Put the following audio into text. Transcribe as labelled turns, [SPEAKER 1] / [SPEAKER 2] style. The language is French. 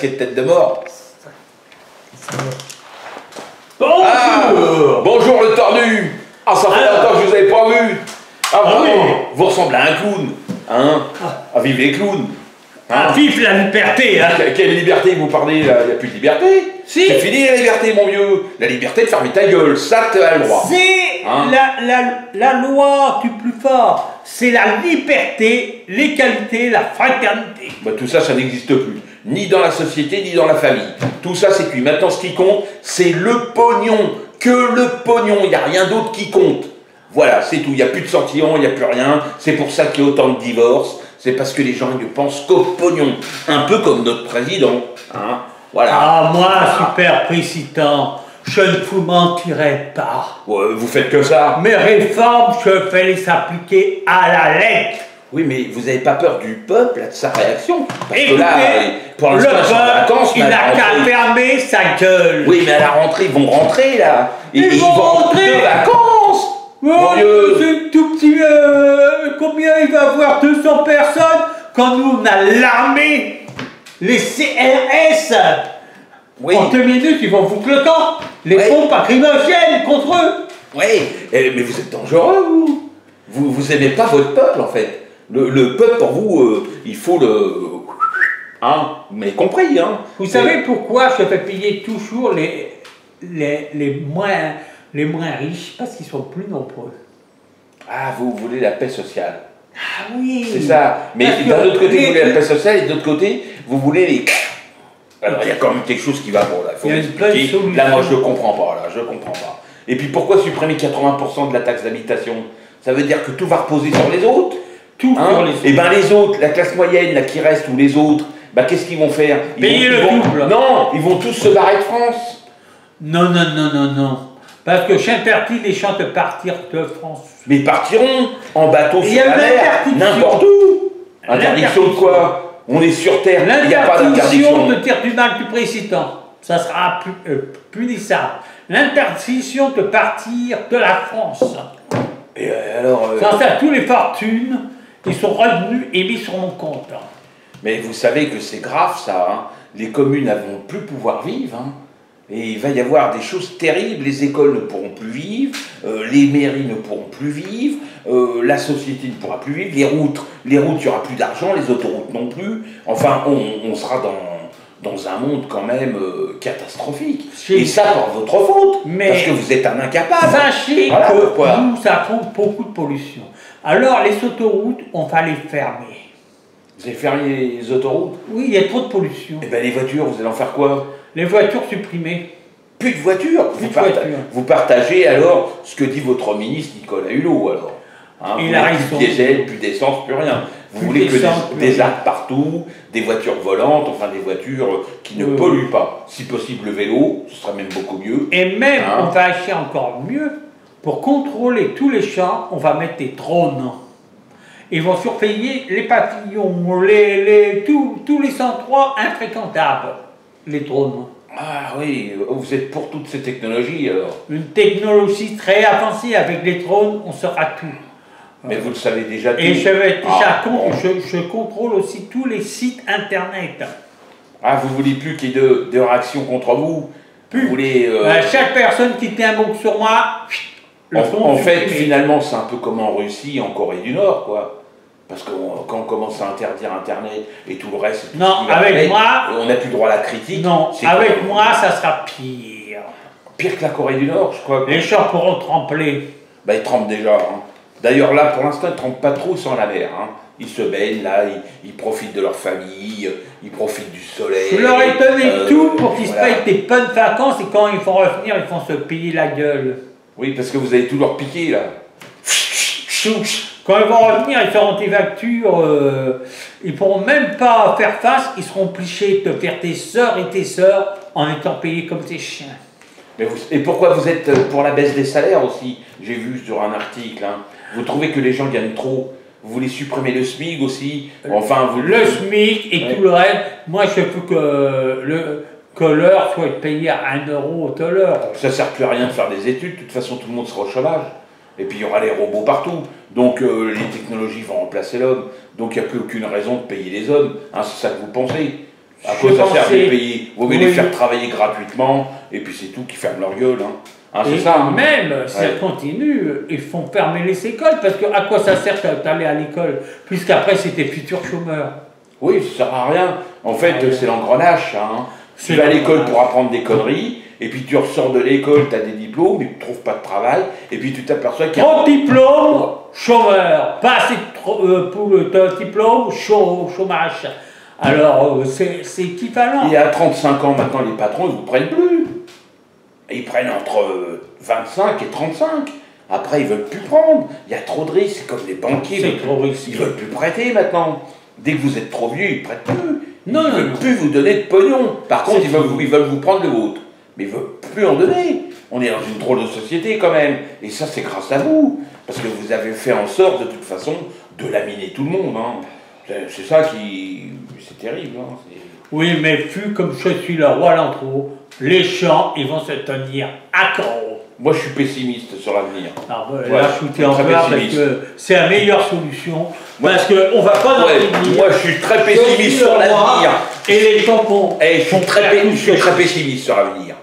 [SPEAKER 1] casquette tête de mort.
[SPEAKER 2] Bonjour.
[SPEAKER 1] Ah, bonjour le tordu. Ah, ça fait longtemps que je vous avais pas vu. Ah, vraiment,
[SPEAKER 2] oui.
[SPEAKER 1] vous ressemblez à un clown. Hein? Ah, vive les clowns.
[SPEAKER 2] Ah, vive la liberté, hein.
[SPEAKER 1] Quelle liberté vous parlez là? Il n'y a plus de liberté.
[SPEAKER 2] Si.
[SPEAKER 1] C'est fini la liberté, mon vieux. La liberté de fermer ta gueule, ça tu as le droit.
[SPEAKER 2] C'est
[SPEAKER 1] Hein?
[SPEAKER 2] la loi du plus fort. C'est la liberté, l'égalité, la fraternité.
[SPEAKER 1] Bah, tout ça, ça n'existe plus. Ni dans la société, ni dans la famille. Tout ça, c'est cuit. Maintenant, ce qui compte, c'est le pognon. Que le pognon. Il n'y a rien d'autre qui compte. Voilà, c'est tout. Il n'y a plus de sentiments, il n'y a plus rien. C'est pour ça qu'il y a autant de divorces. C'est parce que les gens ne pensent qu'au pognon. Un peu comme notre président. Hein? Voilà.
[SPEAKER 2] Ah, moi, super président, je ne vous mentirai pas.
[SPEAKER 1] Ouais, vous faites que ça.
[SPEAKER 2] Mes réformes, je vais les appliquer à la lettre.
[SPEAKER 1] Oui, mais vous n'avez pas peur du peuple, là, de sa réaction? Parce
[SPEAKER 2] Écoutez,
[SPEAKER 1] que là, pour
[SPEAKER 2] le
[SPEAKER 1] l'instant, ils sont en
[SPEAKER 2] peuple,
[SPEAKER 1] vacances,
[SPEAKER 2] il
[SPEAKER 1] mais à
[SPEAKER 2] n'a
[SPEAKER 1] la
[SPEAKER 2] qu'à
[SPEAKER 1] rentrée-
[SPEAKER 2] fermer sa gueule.
[SPEAKER 1] Oui, mais à la rentrée, ils vont rentrer, là.
[SPEAKER 2] Ils vont rentrer.
[SPEAKER 1] de vacances.
[SPEAKER 2] Oh,
[SPEAKER 1] Mon Dieu.
[SPEAKER 2] c'est tout petit. Combien il va avoir 200 personnes quand nous on a l'armée, les CRS.
[SPEAKER 1] Oui.
[SPEAKER 2] En 2 minutes, ils vont foutre le camp. Les
[SPEAKER 1] Oui.
[SPEAKER 2] pompes lacrymogènes contre eux.
[SPEAKER 1] Oui, mais vous êtes dangereux, vous. Vous aimez pas votre peuple, en fait. Le peuple, pour vous, il faut le... Hein? Vous m'avez compris, hein?
[SPEAKER 2] Vous savez pourquoi je fais payer toujours les moins riches? Parce qu'ils sont plus nombreux.
[SPEAKER 1] Ah, vous voulez la paix sociale.
[SPEAKER 2] Ah oui.
[SPEAKER 1] C'est ça. Mais
[SPEAKER 2] Parce que
[SPEAKER 1] d'un autre côté,
[SPEAKER 2] les-
[SPEAKER 1] vous voulez la paix sociale, et de l'autre côté, vous voulez les... Alors, il y a quand même quelque chose qui va pour là. Faut
[SPEAKER 2] Il y a une
[SPEAKER 1] m'expliquer.
[SPEAKER 2] pleine solution.
[SPEAKER 1] Là, moi, je comprends pas, là. Je comprends pas. Et puis, pourquoi supprimer 80% de la taxe d'habitation? Ça veut dire que tout va reposer sur les autres?
[SPEAKER 2] Tout
[SPEAKER 1] Hein?
[SPEAKER 2] sur les autres.
[SPEAKER 1] Et ben les autres, la classe moyenne, là, qui reste, ou les autres, bah, qu'est-ce qu'ils vont faire?
[SPEAKER 2] Payer le double.
[SPEAKER 1] Non, ils vont tous se barrer de France.
[SPEAKER 2] Non. Parce que j'interdis les gens de partir de France.
[SPEAKER 1] Mais ils partiront en bateau
[SPEAKER 2] Il y
[SPEAKER 1] sur
[SPEAKER 2] a
[SPEAKER 1] la mer,
[SPEAKER 2] l'interdiction.
[SPEAKER 1] n'importe où. Interdiction de quoi? On est sur Terre, il n'y a pas
[SPEAKER 2] L'interdiction
[SPEAKER 1] d'interdiction.
[SPEAKER 2] de dire du mal du président, ça sera punissable. L'interdiction de partir de la France.
[SPEAKER 1] Et alors,
[SPEAKER 2] Ça, tous les fortunes, ils sont revenus et mis sur mon compte.
[SPEAKER 1] mais vous savez que c'est grave ça, hein. Les communes ne vont plus pouvoir vivre, hein. Et il va y avoir des choses terribles, les écoles ne pourront plus vivre, les mairies ne pourront plus vivre, la société ne pourra plus vivre, les routes, il n'y aura plus d'argent, les autoroutes non plus. Enfin, on sera dans un monde quand même catastrophique. Et ça par votre faute,
[SPEAKER 2] Mais
[SPEAKER 1] parce que vous êtes un incapable.
[SPEAKER 2] Sachez
[SPEAKER 1] Voilà
[SPEAKER 2] que
[SPEAKER 1] pourquoi.
[SPEAKER 2] nous, ça cause beaucoup de pollution. Alors, les autoroutes, on va les fermer.
[SPEAKER 1] Vous avez fermé les autoroutes?
[SPEAKER 2] Oui, il y a trop de pollution.
[SPEAKER 1] Et bien les voitures, vous allez en faire quoi?
[SPEAKER 2] Les voitures supprimées.
[SPEAKER 1] Plus de voitures.
[SPEAKER 2] Plus de voitures.
[SPEAKER 1] Vous partagez alors ce que dit votre ministre Nicolas Hulot alors. Hein,
[SPEAKER 2] Il
[SPEAKER 1] vous
[SPEAKER 2] a
[SPEAKER 1] n'avez
[SPEAKER 2] raison.
[SPEAKER 1] plus de diesel, plus d'essence, plus rien. Vous
[SPEAKER 2] Plus
[SPEAKER 1] voulez que
[SPEAKER 2] d'essence, plus
[SPEAKER 1] des
[SPEAKER 2] rien.
[SPEAKER 1] arbres partout, des voitures volantes, enfin des voitures qui ne
[SPEAKER 2] Oui.
[SPEAKER 1] polluent pas. Si possible le vélo, ce sera même beaucoup mieux.
[SPEAKER 2] Et même,
[SPEAKER 1] Hein?
[SPEAKER 2] on va acheter encore mieux. Pour contrôler tous les champs, on va mettre des drones. Ils vont surveiller les pavillons, tous les endroits infréquentables. Les drones.
[SPEAKER 1] Ah oui, vous êtes pour toutes ces technologies alors.
[SPEAKER 2] Une technologie très avancée. Avec les drones, on saura tout.
[SPEAKER 1] Mais vous le savez déjà tout.
[SPEAKER 2] Et je vais déjà
[SPEAKER 1] bon.
[SPEAKER 2] je contrôle aussi tous les sites internet.
[SPEAKER 1] Ah, vous voulez plus qu'il y ait de réactions contre vous? Vous voulez...
[SPEAKER 2] Chaque personne qui dit un mot sur moi,
[SPEAKER 1] En fait, finalement, c'est un peu comme en Russie, en Corée du Nord, quoi. Parce que quand on commence à interdire Internet et tout le reste... tout
[SPEAKER 2] Non,
[SPEAKER 1] ce qui va
[SPEAKER 2] avec
[SPEAKER 1] avec,
[SPEAKER 2] moi-
[SPEAKER 1] on n'a plus droit à la critique.
[SPEAKER 2] non,
[SPEAKER 1] C'est
[SPEAKER 2] avec
[SPEAKER 1] comme-
[SPEAKER 2] moi, ça sera pire.
[SPEAKER 1] Pire que la Corée du Nord, je crois.
[SPEAKER 2] Les gens pourront trembler.
[SPEAKER 1] Bah, ils trempent déjà. Hein. D'ailleurs, là, pour l'instant, ils ne trempent pas trop sans la mer. Hein. Ils se baignent, là, ils profitent de leur famille, ils profitent du soleil.
[SPEAKER 2] Je leur ai donné tout pour qu'ils se
[SPEAKER 1] voilà.
[SPEAKER 2] payent des bonnes vacances et quand ils vont revenir, ils vont se payer la gueule.
[SPEAKER 1] Oui, parce que vous avez tout leur piqué, là.
[SPEAKER 2] Quand ils vont revenir, ils seront des factures, ils ne pourront même pas faire face, ils seront obligés de faire tes sœurs et tes sœurs en étant payés comme des chiens.
[SPEAKER 1] Mais et pourquoi vous êtes pour la baisse des salaires aussi? J'ai vu sur un article. Hein. Vous trouvez que les gens gagnent trop? Vous voulez supprimer le SMIC aussi? Enfin, vous...
[SPEAKER 2] Le SMIC et
[SPEAKER 1] Ouais.
[SPEAKER 2] tout le reste, moi je veux que l'heure soit payée à 1 euro de l'heure.
[SPEAKER 1] Ça ne sert plus à rien de faire des études, de toute façon tout le monde sera au chômage. Et puis il y aura les robots partout. Donc les technologies vont remplacer l'homme. Donc il n'y a plus aucune raison de payer les hommes. Hein, c'est ça que vous pensez? À quoi ça sert de les payer? Vaut mieux les faire travailler gratuitement, et puis c'est tout, qui ferment leur gueule. Hein.
[SPEAKER 2] C'est ça. Même si ça continue, ils font fermer les écoles, parce que à quoi ça sert d'aller à l'école, puisqu'après c'est des futurs chômeurs.
[SPEAKER 1] Oui, ça sert à rien. En fait, c'est l'engrenage, ça. Hein. Tu vas à l'école pour apprendre des conneries, et puis tu ressors de l'école, tu as des diplômes, mais tu ne trouves pas de travail, et puis tu t'aperçois qu'il y a...
[SPEAKER 2] Trop de diplômes, chômeur. Pas assez de diplômes, chômage. Alors, c'est équivalent.
[SPEAKER 1] Et à 35 ans, maintenant, les patrons, ils ne vous prennent plus. Ils prennent entre 25 et 35. Après, ils ne veulent plus prendre. Il y a trop de risques, c'est comme les banquiers. Ils ne veulent plus prêter maintenant. Dès que vous êtes trop vieux, ils ne prêtent plus. Ils ne veulent plus vous donner de pognon. Par contre, ils veulent vous prendre le vôtre. Mais ils ne veulent plus en donner. On est dans une drôle de société quand même. Et ça, c'est grâce à vous. Parce que vous avez fait en sorte, de toute façon, de laminer tout le monde. Hein. C'est ça qui... C'est terrible. Hein.
[SPEAKER 2] Oui, mais vu comme je suis le roi l'entrée, les champs, ils vont se tenir accro.
[SPEAKER 1] Moi, je suis pessimiste sur l'avenir.
[SPEAKER 2] Là, je suis en peur parce que c'est la meilleure solution. Parce qu'on ne va pas dans l'avenir.
[SPEAKER 1] Moi, je suis très pessimiste sur l'avenir.
[SPEAKER 2] Et les tampons.
[SPEAKER 1] Je suis très pessimiste sur l'avenir.